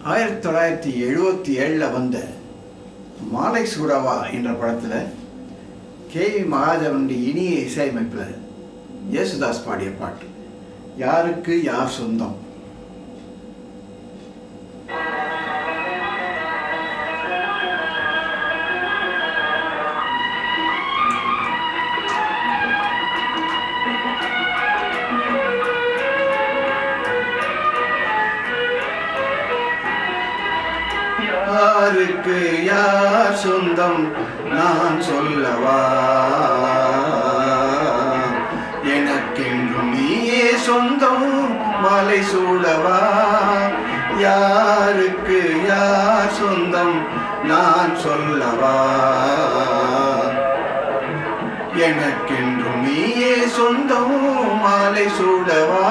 1977 வந்த மாலை சூடவா என்ற படத்தில் கேவி மகாதேவனுடைய இனிய இசையமைப்பில் யேசுதாஸ் பாடிய பாட்டு யாருக்கு யார் சொந்தம். யாருக்கு யார் சொந்தம் நான் சொல்லவா, எனக்கென்றும் நீயே சொந்தம் மாலை சூடவா. யாருக்கு யார் சொந்தம் நான் சொல்லவா, எனக்கென்றும் நீயே சொந்தம் மாலை சூடவா.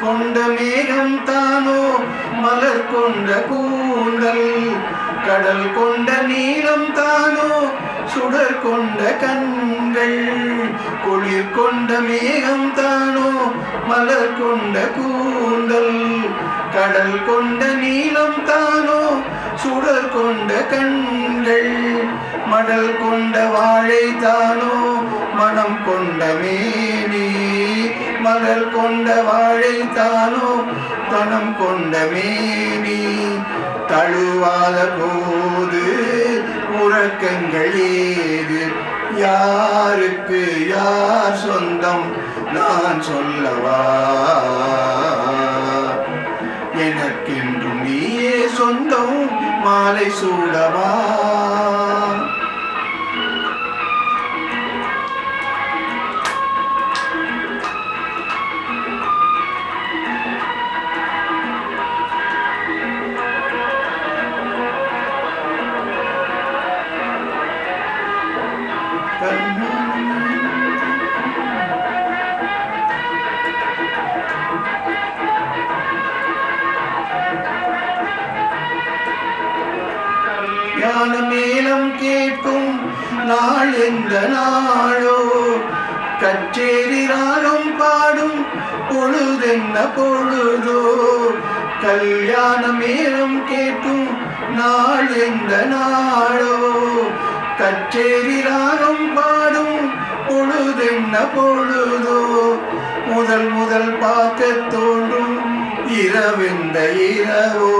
கொண்ட மேகம் தானோ மலர் கொண்ட கூந்தல், கடல் கொண்ட நீளம் தானோ சுடர் கொண்ட கண்கள். குளிர் கொண்ட மேகம் தானோ மலர் கொண்ட கூந்தல், கடல் கொண்ட நீளம் தானோ சுடர் கொண்ட கண்கள். மடல் கொண்ட வாழை தானோ மனம் கொண்ட மேனி, மலர் கொண்ட வாழை தானோ தனம் கொண்ட மேனி. தழுவாத போது உறக்கங்கள் ஏது, யாருக்கு யார் சொந்தம் நான் சொல்லவா, எனக்கென்றும் நீயே சொந்தம் மாலை சூடவா. ஞான மேளம் கேட்கும் நாள் எந்த நாளோ, கச்சேரி ராகம் பாடும் பொழுதென்ன பொழுதோ. கல்யாண மேளம் கேட்கும் நாள் எந்த நாளோ, கச்சேரி ராகம் பாடும் பொழுதென்ன பொழுதோ. முதல் முதல் பார்க்க தோன்றும் இரவெந்த இரவோ,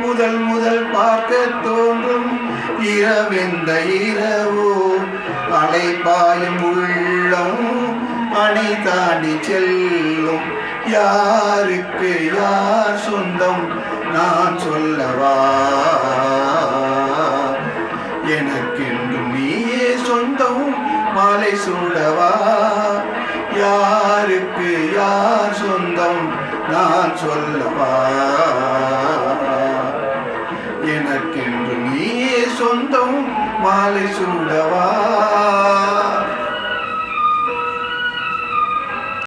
முதல் முதல் பார்க்க தோன்றும் இரவெந்த இரவோ. அலைபாயும் உள்ளம் அணை தாண்டி செல்லும், யாருக்கு யார் சொந்தம் நான் சொல்லவா, எனக்கென்றும் நீயே சொந்தம் மாலை சூடவா. யாருக்கு யார் சொந்தம் நான் சொல்லவா, எனக்கென்று நீயே சொந்தம் மாலை சூடவா.